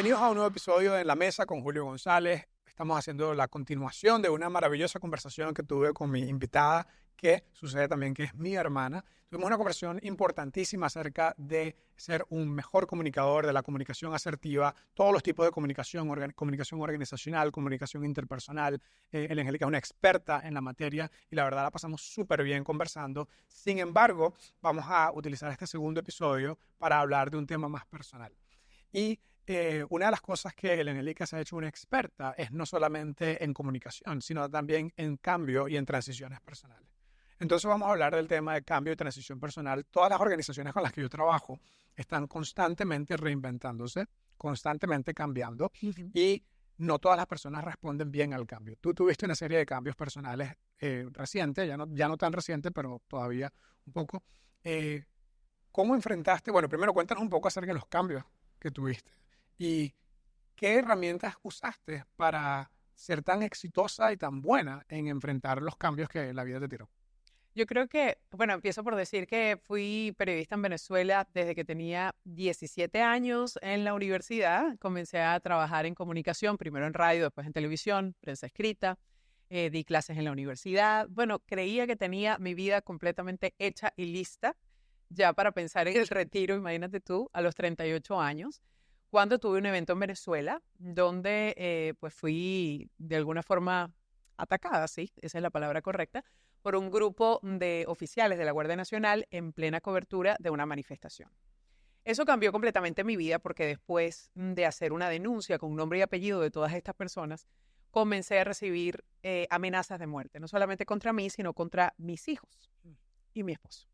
Bienvenidos a un nuevo episodio de En la Mesa con Julio González. Estamos haciendo la continuación de una maravillosa conversación que tuve con mi invitada, que sucede también que es mi hermana. Tuvimos una conversación importantísima acerca de ser un mejor comunicador, de la comunicación asertiva, todos los tipos de comunicación, comunicación organizacional, comunicación interpersonal. Angélica es una experta en la materia y la verdad la pasamos súper bien conversando. Sin embargo, vamos a utilizar este segundo episodio para hablar de un tema más personal. Y una de las cosas que Angélica se ha hecho una experta es no solamente en comunicación, sino también en cambio y en transiciones personales. Entonces vamos a hablar del tema de cambio y transición personal. Todas las organizaciones con las que yo trabajo están constantemente reinventándose, constantemente cambiando y no todas las personas responden bien al cambio. Tú tuviste una serie de cambios personales recientes, ya no tan recientes, pero todavía un poco. ¿Cómo enfrentaste? Bueno, primero cuéntanos un poco acerca de los cambios que tuviste y qué herramientas usaste para ser tan exitosa y tan buena en enfrentar los cambios que la vida te tiró. Yo creo que, bueno, empiezo por decir que fui periodista en Venezuela desde que tenía 17 años en la universidad. Comencé a trabajar en comunicación, primero en radio, después en televisión, prensa escrita. Di clases en la universidad. Bueno, creía que tenía mi vida completamente hecha y lista ya para pensar en el retiro, imagínate tú, a los 38 años, cuando tuve un evento en Venezuela donde pues fui de alguna forma atacada, sí, esa es la palabra correcta, por un grupo de oficiales de la Guardia Nacional en plena cobertura de una manifestación. Eso cambió completamente mi vida porque después de hacer una denuncia con nombre y apellido de todas estas personas, comencé a recibir amenazas de muerte, no solamente contra mí, sino contra mis hijos y mi esposo.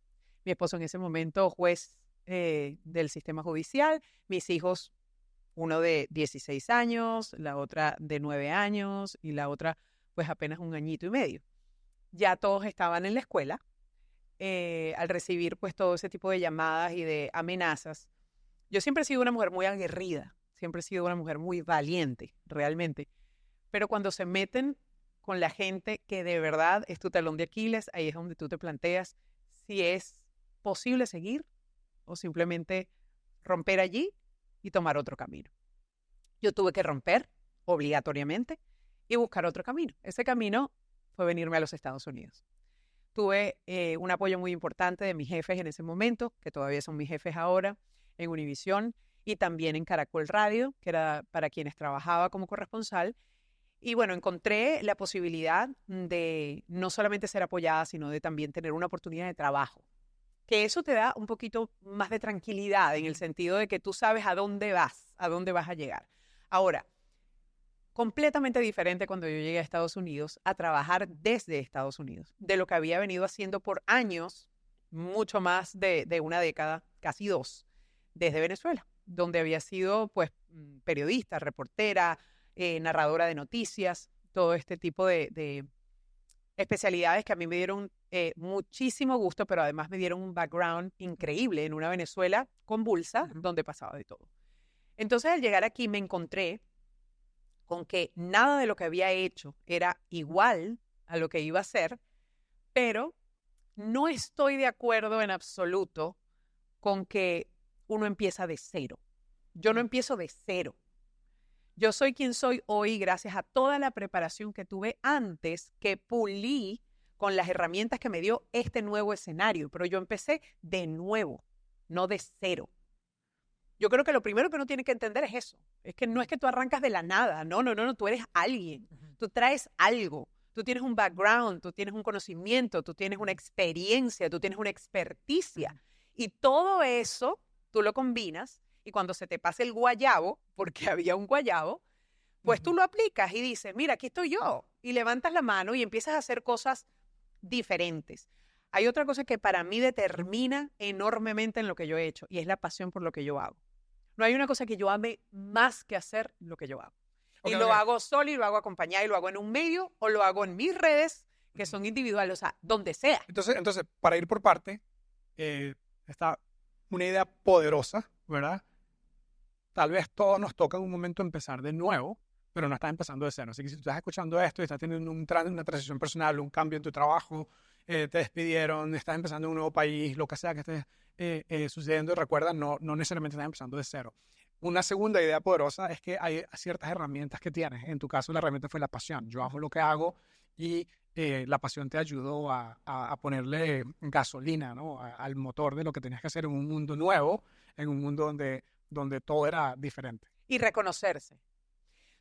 Mi esposo en ese momento juez del sistema judicial, mis hijos, uno de 16 años, la otra de 9 años y la otra pues apenas un añito y medio. Ya todos estaban en la escuela. Al recibir pues todo ese tipo de llamadas y de amenazas, yo siempre he sido una mujer muy aguerrida, siempre he sido una mujer muy valiente, realmente. Pero cuando se meten con la gente que de verdad es tu talón de Aquiles, ahí es donde tú te planteas si es posible seguir o simplemente romper allí y tomar otro camino. Yo tuve que romper obligatoriamente y buscar otro camino. Ese camino fue venirme a los Estados Unidos. Tuve un apoyo muy importante de mis jefes en ese momento, que todavía son mis jefes ahora, en Univisión y también en Caracol Radio, que era para quienes trabajaba como corresponsal. Y bueno, encontré la posibilidad de no solamente ser apoyada, sino de también tener una oportunidad de trabajo. Que eso te da un poquito más de tranquilidad en el sentido de que tú sabes a dónde vas a llegar. Ahora, completamente diferente cuando yo llegué a Estados Unidos a trabajar desde Estados Unidos, de lo que había venido haciendo por años, mucho más de una década, casi 2, desde Venezuela, donde había sido pues periodista, reportera, narradora de noticias, todo este tipo de especialidades que a mí me dieron muchísimo gusto, pero además me dieron un background increíble en una Venezuela convulsa, donde pasaba de todo. Entonces, al llegar aquí me encontré con que nada de lo que había hecho era igual a lo que iba a hacer, pero no estoy de acuerdo en absoluto con que uno empieza de cero. Yo no empiezo de cero. Yo soy quien soy hoy gracias a toda la preparación que tuve antes, que pulí con las herramientas que me dio este nuevo escenario, pero yo empecé de nuevo, no de cero. Yo creo que lo primero que uno tiene que entender es eso. Es que no es que tú arrancas de la nada. No, tú eres alguien. Tú traes algo. Tú tienes un background, tú tienes un conocimiento, tú tienes una experiencia, tú tienes una experticia. Y todo eso tú lo combinas y cuando se te pase el guayabo, porque había un guayabo, pues tú lo aplicas y dices, mira, aquí estoy yo. Y levantas la mano y empiezas a hacer cosas diferentes. Hay otra cosa que para mí determina enormemente en lo que yo he hecho y es la pasión por lo que yo hago. No hay una cosa que yo ame más que hacer lo que yo hago. Y lo hago solo y lo hago acompañado y lo hago en un medio o lo hago en mis redes que son individuales, o sea, donde sea. Entonces para ir por parte, está una idea poderosa, ¿verdad? Tal vez todos nos toca en un momento empezar de nuevo, pero no estás empezando de cero. Así que si tú estás escuchando esto y estás teniendo una transición personal, un cambio en tu trabajo, te despidieron, estás empezando en un nuevo país, lo que sea que esté sucediendo, recuerda, no necesariamente estás empezando de cero. una segunda idea poderosa es que hay ciertas herramientas que tienes. En tu caso, la herramienta fue la pasión. Yo amo lo que hago y la pasión te ayudó a ponerle gasolina, ¿no? Al motor de lo que tenías que hacer en un mundo nuevo, en un mundo donde todo era diferente. Y reconocerse.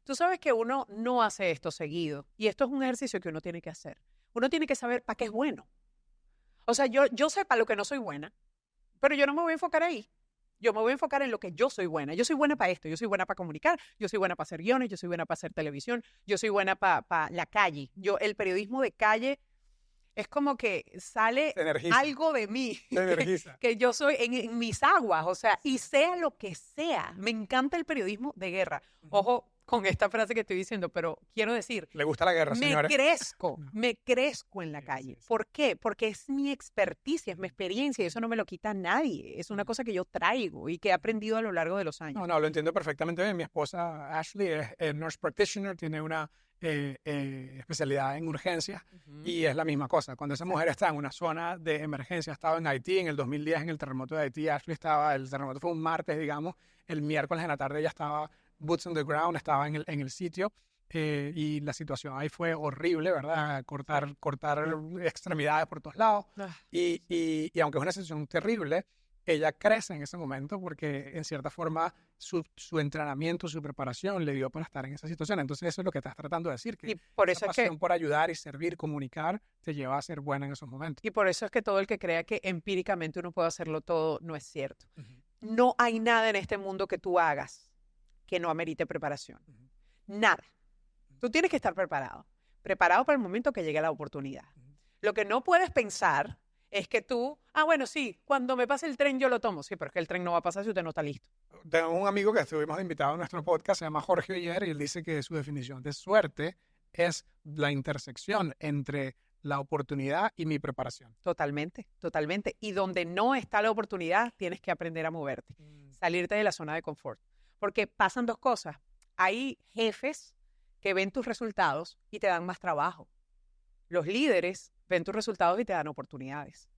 Tú sabes que uno no hace esto seguido y esto es un ejercicio que uno tiene que hacer. Uno tiene que saber para qué es bueno. O sea, yo sé para lo que no soy buena, pero yo no me voy a enfocar ahí. Yo me voy a enfocar en lo que yo soy buena. Yo soy buena para esto, yo soy buena para comunicar, yo soy buena para hacer guiones, yo soy buena para hacer televisión, yo soy buena para la calle. El periodismo de calle es como que sale algo de mí, que yo soy en mis aguas, o sea, y sea lo que sea. Me encanta el periodismo de guerra. Ojo con esta frase que estoy diciendo, pero quiero decir, ¿le gusta la guerra, señores? Me crezco en la calle. ¿Por qué? Porque es mi experticia, es mi experiencia, y eso no me lo quita nadie. Es una cosa que yo traigo y que he aprendido a lo largo de los años. No, lo entiendo perfectamente bien. Mi esposa Ashley es nurse practitioner, tiene una especialidad en urgencias y es la misma cosa. Cuando esa mujer está en una zona de emergencia, estaba en Haití en el 2010, en el terremoto de Haití, Ashley estaba, el terremoto fue un martes, digamos, el miércoles en la tarde ella estaba boots on the ground, estaba en el sitio y la situación ahí fue horrible, ¿verdad? Cortar extremidades por todos lados y aunque es una situación terrible, ella crece en ese momento porque en cierta forma su entrenamiento, su preparación le dio para estar en esa situación. Entonces eso es lo que estás tratando de decir, que y por eso esa pasión por ayudar y servir, comunicar, te lleva a ser buena en esos momentos. Y por eso es que todo el que crea que empíricamente uno puede hacerlo todo no es cierto. No hay nada en este mundo que tú hagas que no amerite preparación. Nada. Tú tienes que estar preparado para el momento que llegue la oportunidad. Lo que no puedes pensar es que tú, bueno, sí, cuando me pase el tren yo lo tomo. Sí, pero es que el tren no va a pasar si usted no está listo. Tengo un amigo que estuvimos de invitado a nuestro podcast, se llama Jorge Oyer, y él dice que su definición de suerte es la intersección entre la oportunidad y mi preparación. Totalmente, totalmente. Y donde no está la oportunidad, tienes que aprender a moverte, salirte de la zona de confort. Porque pasan dos cosas. Hay jefes que ven tus resultados y te dan más trabajo. Los líderes ven tus resultados y te dan oportunidades.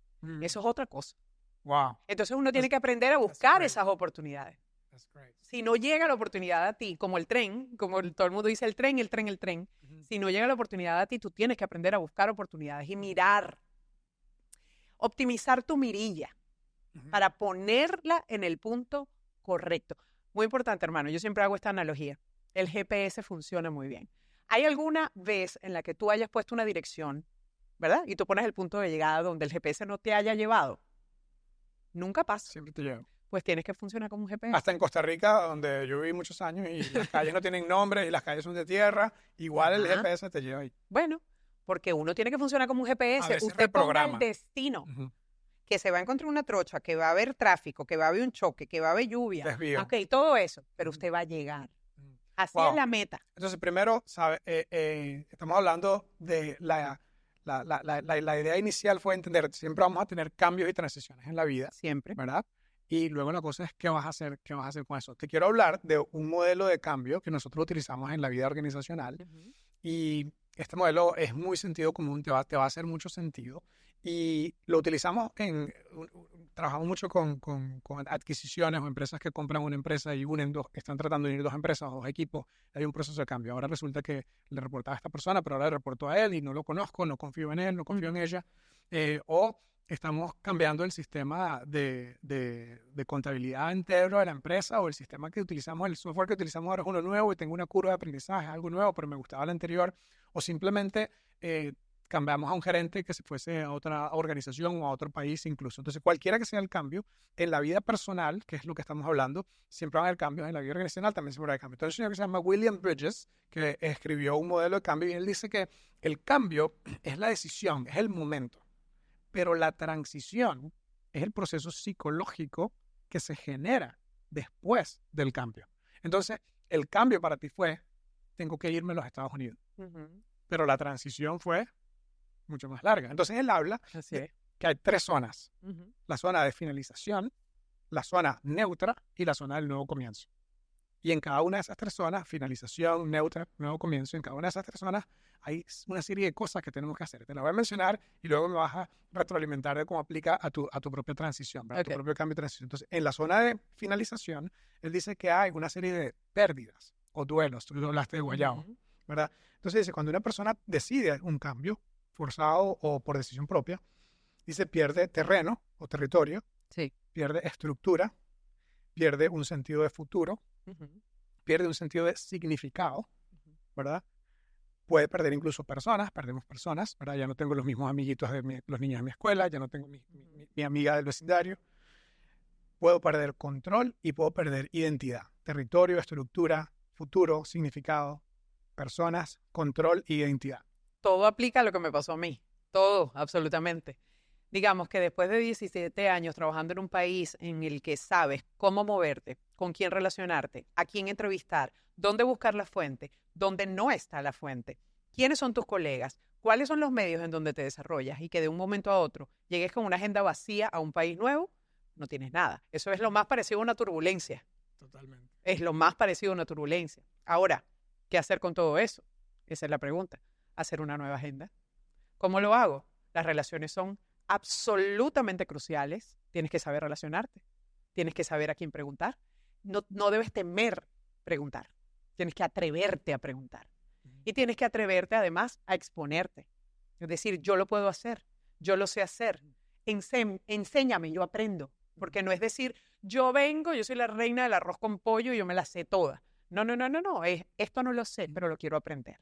Eso es otra cosa. Wow. Entonces uno tiene que aprender a buscar esas oportunidades. Si no llega la oportunidad a ti, como el tren, como todo el mundo dice el tren, si no llega la oportunidad a ti, tú tienes que aprender a buscar oportunidades y mirar, optimizar tu mirilla para ponerla en el punto correcto. Muy importante, hermano, yo siempre hago esta analogía. El GPS funciona muy bien. ¿Hay alguna vez en la que tú hayas puesto una dirección, verdad? Y tú pones el punto de llegada donde el GPS no te haya llevado? Nunca pasa. Siempre te llevo. Pues tienes que funcionar como un GPS. Hasta en Costa Rica, donde yo viví muchos años y las calles no tienen nombres y las calles son de tierra, igual el GPS te lleva ahí. Bueno, porque uno tiene que funcionar como un GPS. Usted ponga el destino. Que se va a encontrar una trocha, que va a haber tráfico, que va a haber un choque, que va a haber lluvia. Desvío. Ok, todo eso, pero usted va a llegar. Así es la meta. Entonces, primero, estamos hablando de la idea inicial fue entender, siempre vamos a tener cambios y transiciones en la vida. Siempre. ¿Verdad? Y luego la cosa es, ¿qué vas a hacer con eso? Te quiero hablar de un modelo de cambio que nosotros utilizamos en la vida organizacional. Y este modelo es muy sentido común, te va a hacer mucho sentido. Y lo utilizamos trabajamos mucho con adquisiciones o empresas que compran una empresa y están tratando de unir dos empresas o dos equipos. Hay un proceso de cambio. Ahora resulta que le reportaba a esta persona, pero ahora le reportó a él y no lo conozco, no confío en él, no confío en ella. O estamos cambiando el sistema de contabilidad entero de la empresa o el sistema que utilizamos, el software que utilizamos ahora es uno nuevo y tengo una curva de aprendizaje, algo nuevo, pero me gustaba el anterior. O simplemente cambiamos a un gerente que se fuese a otra organización o a otro país incluso. Entonces, cualquiera que sea el cambio, en la vida personal, que es lo que estamos hablando, siempre van a haber cambios, en la vida organizacional también siempre va a haber cambios. Entonces, un señor que se llama William Bridges, que escribió un modelo de cambio y él dice que el cambio es la decisión, es el momento, pero la transición es el proceso psicológico que se genera después del cambio. Entonces, el cambio para ti fue, tengo que irme a los Estados Unidos. Pero la transición fue mucho más larga. Entonces él habla que hay tres zonas. La zona de finalización, la zona neutra y la zona del nuevo comienzo. Y en cada una de esas 3 zonas, finalización, neutra, nuevo comienzo, en cada una de esas 3 zonas hay una serie de cosas que tenemos que hacer. Te la voy a mencionar y luego me vas a retroalimentar de cómo aplica a tu propia transición, ¿verdad? Ok. Tu propio cambio de transición. Entonces, en la zona de finalización, él dice que hay una serie de pérdidas o duelos. Tú hablaste de guayabo, Ujú. ¿verdad? Entonces dice, cuando una persona decide un cambio, forzado o por decisión propia, dice pierde terreno o territorio, Sí. pierde estructura, pierde un sentido de futuro, Ujú. pierde un sentido de significado, Ujú. ¿verdad? Puede perder incluso personas, perdemos personas, ¿verdad? Ya no tengo los mismos amiguitos de los niños de mi escuela, ya no tengo mi amiga del vecindario. Puedo perder control y puedo perder identidad, territorio, estructura, futuro, significado, personas, control y identidad. Todo aplica a lo que me pasó a mí. Todo, absolutamente. Digamos que después de 17 años trabajando en un país en el que sabes cómo moverte, con quién relacionarte, a quién entrevistar, dónde buscar la fuente, dónde no está la fuente, quiénes son tus colegas, cuáles son los medios en donde te desarrollas y que de un momento a otro llegues con una agenda vacía a un país nuevo, no tienes nada. Eso es lo más parecido a una turbulencia. Totalmente. Es lo más parecido a una turbulencia. Ahora, ¿qué hacer con todo eso? Esa es la pregunta. Hacer una nueva agenda. ¿Cómo lo hago? Las relaciones son absolutamente cruciales. Tienes que saber relacionarte. Tienes que saber a quién preguntar. No debes temer preguntar. Tienes que atreverte a preguntar. Y tienes que atreverte además a exponerte. Es decir, yo lo puedo hacer. Yo lo sé hacer. Enséñame, yo aprendo. Porque no es decir, yo vengo, yo soy la reina del arroz con pollo y yo me la sé toda. No. Esto no lo sé, pero lo quiero aprender.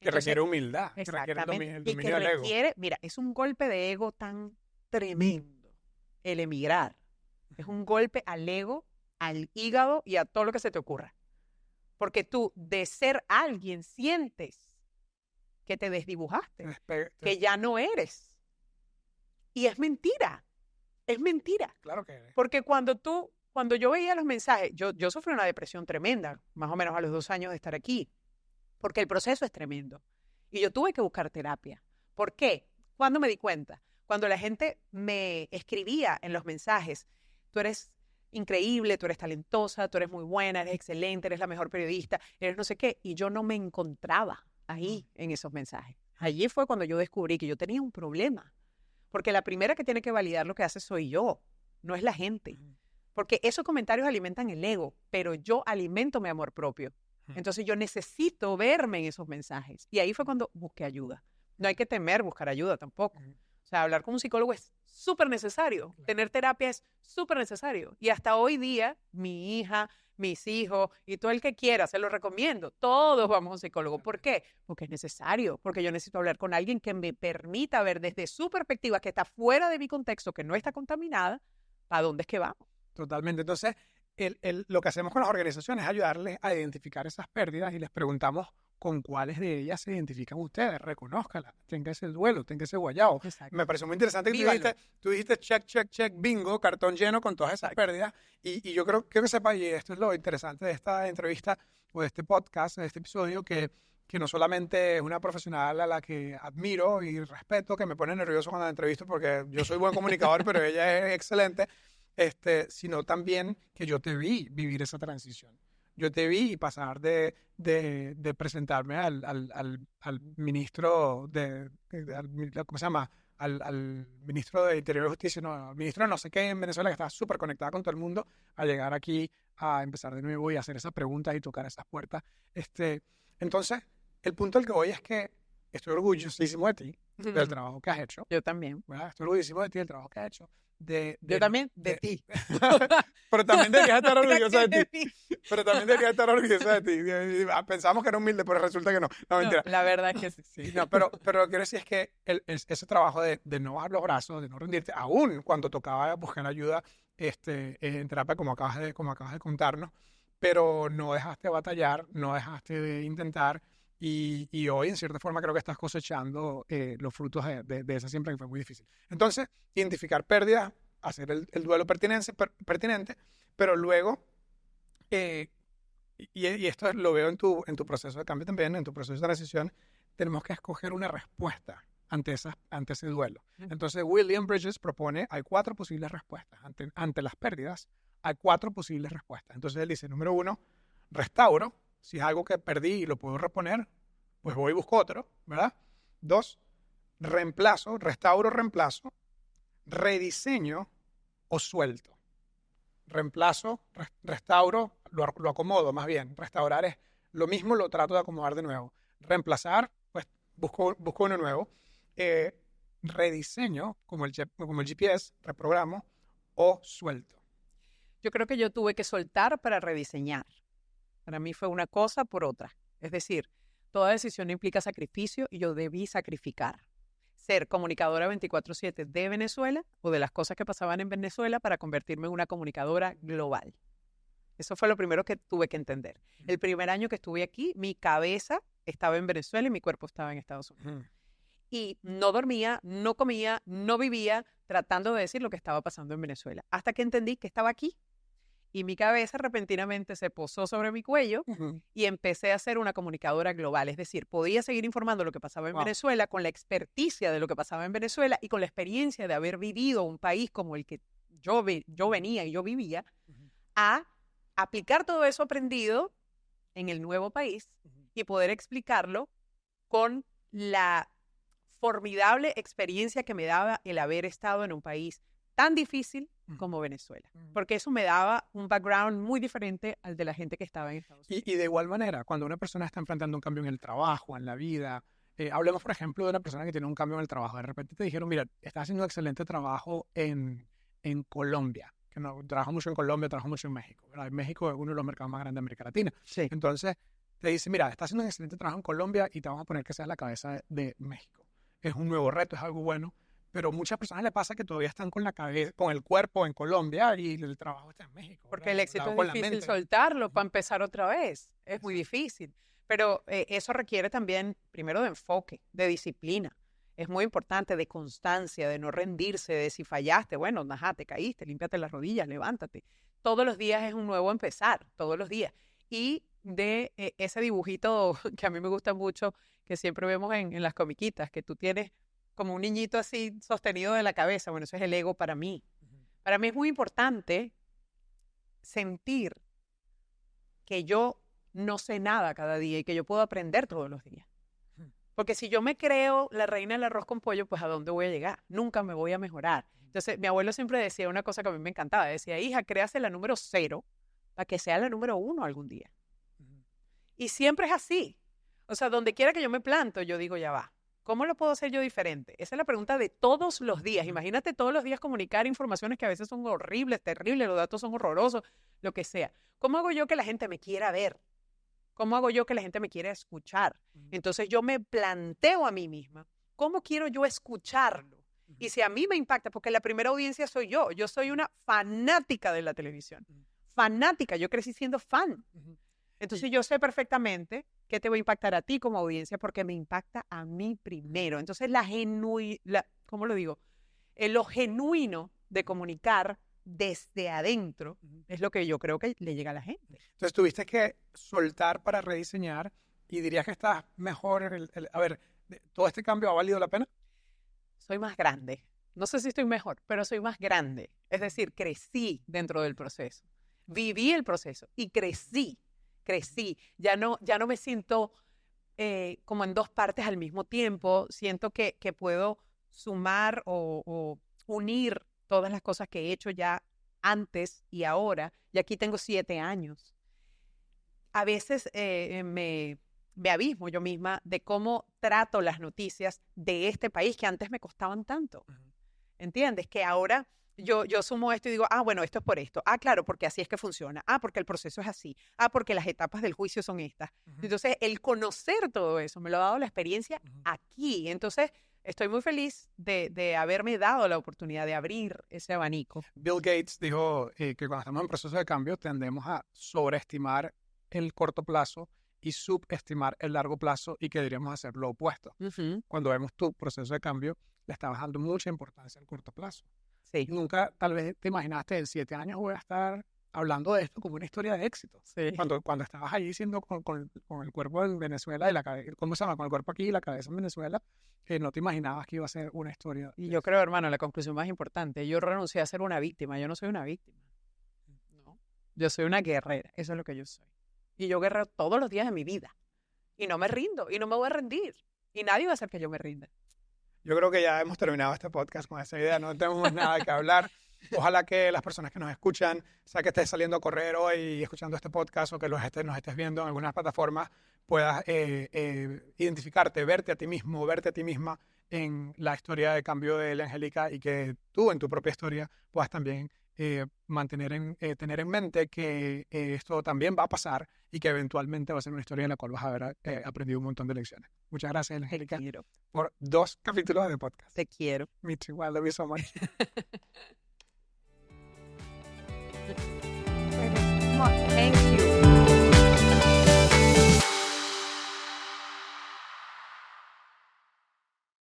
Que Entonces, requiere humildad, que requiere el exactamente. el Y que dominio del ego. requiere, mira, es un golpe de ego tan tremendo el emigrar. Es un golpe al ego, al hígado y a todo lo que se te ocurra. Porque tú, de ser alguien, sientes que te desdibujaste, que ya no eres. Y es mentira. Es mentira. Claro que eres. Porque cuando yo veía los mensajes, yo sufrí una depresión tremenda, más o menos a los 2 años de estar aquí, porque el proceso es tremendo. Y yo tuve que buscar terapia. ¿Por qué? ¿Cuándo me di cuenta? Cuando la gente me escribía en los mensajes, tú eres increíble, tú eres talentosa, tú eres muy buena, eres excelente, eres la mejor periodista, eres no sé qué, y yo no me encontraba ahí en esos mensajes. Allí fue cuando yo descubrí que yo tenía un problema, porque la primera que tiene que validar lo que hace soy yo, no es la gente. Porque esos comentarios alimentan el ego, pero yo alimento mi amor propio. Entonces yo necesito verme en esos mensajes. Y ahí fue cuando busqué ayuda. No hay que temer buscar ayuda tampoco. O sea, hablar con un psicólogo es súper necesario. Tener terapia es súper necesario. Y hasta hoy día, mi hija, mis hijos y todo el que quiera, se lo recomiendo. Todos vamos a un psicólogo. ¿Por qué? Porque es necesario. Porque yo necesito hablar con alguien que me permita ver desde su perspectiva, que está fuera de mi contexto, que no está contaminada, para dónde es que vamos. Totalmente. Entonces, lo que hacemos con las organizaciones es ayudarles a identificar esas pérdidas y les preguntamos con cuáles de ellas se identifican ustedes. Reconózcala, tenga ese duelo, tenga ese guayao. Exacto. Me pareció muy interesante que Vívalo. tú dijiste check, check, check, bingo, cartón lleno con todas esas Exacto. pérdidas. Y yo creo que sepa, y esto es lo interesante de esta entrevista o de este podcast, de este episodio, que no solamente es una profesional a la que admiro y respeto, que me pone nervioso cuando la entrevisto porque yo soy buen comunicador, pero ella es excelente, sino también que yo te vi vivir esa transición. Yo te vi pasar de presentarme al ministro ¿cómo se llama? Al ministro de Interior y Justicia, no, al ministro de no sé qué en Venezuela, que estaba súper conectada con todo el mundo, a llegar aquí a empezar de nuevo y hacer esas preguntas y tocar esas puertas. Entonces, el punto al que voy es que estoy orgullosísimo de ti, del trabajo que has hecho. Yo también. ¿Verdad? Estoy orgullosísimo de ti, del trabajo que has hecho. Yo también de ti. Pero también deberías estar orgullosa de ti. Pero también deberías estar orgullosa de ti. Pensamos que era humilde, pero resulta que no. No, mentira. La verdad es que sí. Sí, no, pero lo que quiero decir es que ese trabajo de no bajar los brazos, de no rendirte, aún cuando tocaba buscar ayuda en terapia, como acabas de contarnos, pero no dejaste de batallar, no dejaste de intentar. Y hoy, en cierta forma, creo que estás cosechando los frutos de esa siempre que fue muy difícil. Entonces, identificar pérdidas, hacer el duelo pertinente, pero luego, y esto lo veo en tu proceso de cambio también, en tu proceso de transición, tenemos que escoger una respuesta ante ese duelo. Entonces, William Bridges propone, hay 4 posibles respuestas. Ante las pérdidas, hay 4 posibles respuestas. Entonces, él dice, número 1, restauro. Si es algo que perdí y lo puedo reponer, pues voy y busco otro, ¿verdad? 2, reemplazo, restauro, reemplazo, rediseño o suelto. Reemplazo, restauro, lo acomodo más bien. Restaurar es lo mismo, lo trato de acomodar de nuevo. Reemplazar, pues busco uno nuevo. Rediseño, como el GPS, reprogramo o suelto. Yo creo que yo tuve que soltar para rediseñar. Para mí fue una cosa por otra. Es decir, toda decisión implica sacrificio y yo debí sacrificar. Ser comunicadora 24/7 de Venezuela o de las cosas que pasaban en Venezuela para convertirme en una comunicadora global. Eso fue lo primero que tuve que entender. El primer año que estuve aquí, mi cabeza estaba en Venezuela y mi cuerpo estaba en Estados Unidos. Y no dormía, no comía, no vivía tratando de decir lo que estaba pasando en Venezuela. Hasta que entendí que estaba aquí. Y mi cabeza repentinamente se posó sobre mi cuello y empecé a ser una comunicadora global. Es decir, podía seguir informando lo que pasaba en Venezuela con la experticia de lo que pasaba en Venezuela y con la experiencia de haber vivido un país como el que yo venía y yo vivía, a aplicar todo eso aprendido en el nuevo país y poder explicarlo con la formidable experiencia que me daba el haber estado en un país tan difícil como Venezuela, porque eso me daba un background muy diferente al de la gente que estaba en Estados Unidos. Y de igual manera, cuando una persona está enfrentando un cambio en el trabajo, en la vida, hablemos, por ejemplo, de una persona que tiene un cambio en el trabajo. De repente te dijeron, mira, estás haciendo un excelente trabajo en Colombia, que no, trabajo mucho en Colombia, trabajo mucho en México. ¿Verdad? México es uno de los mercados más grandes de América Latina. Sí. Entonces, te dice, mira, estás haciendo un excelente trabajo en Colombia y te vamos a poner que seas la cabeza de México. Es un nuevo reto, es algo bueno. Pero a muchas personas les pasa que todavía están con la cabeza, con el cuerpo en Colombia y el trabajo está en México. Porque el ¿verdad? éxito es difícil soltarlo para empezar otra vez. Es muy difícil. Pero eso requiere también, primero, de enfoque, de disciplina. Es muy importante, de constancia, de no rendirse, de si fallaste, bueno, ajá, te caíste, límpiate las rodillas, levántate. Todos los días es un nuevo empezar, todos los días. Y de ese dibujito que a mí me gusta mucho, que siempre vemos en las comiquitas, que tú tienes como un niñito así sostenido de la cabeza. Bueno, eso es el ego para mí. Para mí es muy importante sentir que yo no sé nada cada día y que yo puedo aprender todos los días. Porque si yo me creo la reina del arroz con pollo, pues ¿a dónde voy a llegar? Nunca me voy a mejorar. Entonces, mi abuelo siempre decía una cosa que a mí me encantaba. Decía, hija, créase la número 0 para que sea la número 1 algún día. Y siempre es así. O sea, donde quiera que yo me planto, yo digo, ya va. ¿Cómo lo puedo hacer yo diferente? Esa es la pregunta de todos los días. Imagínate todos los días comunicar informaciones que a veces son horribles, terribles, los datos son horrorosos, lo que sea. ¿Cómo hago yo que la gente me quiera ver? ¿Cómo hago yo que la gente me quiera escuchar? Entonces yo me planteo a mí misma, ¿cómo quiero yo escucharlo? Y si a mí me impacta, porque la primera audiencia soy yo soy una fanática de la televisión. Fanática, yo crecí siendo fan. Entonces yo sé perfectamente qué te va a impactar a ti como audiencia porque me impacta a mí primero. Entonces ¿cómo lo digo? Lo genuino de comunicar desde adentro es lo que yo creo que le llega a la gente. Entonces tuviste que soltar para rediseñar y dirías que estás mejor. A ver, ¿todo este cambio ha valido la pena? Soy más grande. No sé si estoy mejor, pero soy más grande. Es decir, crecí dentro del proceso. Viví el proceso y crecí. Ya no me siento como en dos partes al mismo tiempo. Siento que puedo sumar o unir todas las cosas que he hecho ya antes y ahora. Y aquí tengo 7 años. A veces me abismo yo misma de cómo trato las noticias de este país que antes me costaban tanto. ¿Entiendes? Que ahora yo sumo esto y digo, bueno, esto es por esto. Claro, porque así es que funciona. Porque el proceso es así. Porque las etapas del juicio son estas. Entonces, el conocer todo eso me lo ha dado la experiencia aquí. Entonces, estoy muy feliz de haberme dado la oportunidad de abrir ese abanico. Bill Gates dijo que cuando estamos en proceso de cambio tendemos a sobreestimar el corto plazo y subestimar el largo plazo y que deberíamos hacer lo opuesto. Cuando vemos tu proceso de cambio, le estabas dando mucha importancia al corto plazo. Sí. Nunca tal vez te imaginaste en 7 años voy a estar hablando de esto como una historia de éxito. Sí. Cuando estabas allí siendo con el cuerpo en Venezuela y la cabeza, ¿cómo se llama? Con el cuerpo aquí y la cabeza en Venezuela, no te imaginabas que iba a ser una historia. Y yo creo, hermano, la conclusión más importante, yo renuncié a ser una víctima, yo no soy una víctima. No. Yo soy una guerrera, eso es lo que yo soy. Y yo guerreo todos los días de mi vida. Y no me rindo, y no me voy a rendir. Y nadie va a hacer que yo me rinda. Yo creo que ya hemos terminado este podcast con esa idea, no tenemos más nada que hablar. Ojalá que las personas que nos escuchan, sea que estés saliendo a correr hoy y escuchando este podcast o que nos estés viendo en algunas plataformas, puedas identificarte, verte a ti mismo, verte a ti misma en la historia de cambio de la Angélica y que tú en tu propia historia puedas también tener en mente que esto también va a pasar y que eventualmente va a ser una historia en la cual vas a haber aprendido un montón de lecciones. Muchas gracias, Angélica, Te quiero. por 2 capítulos de podcast. Te quiero. Me too. I love you so much.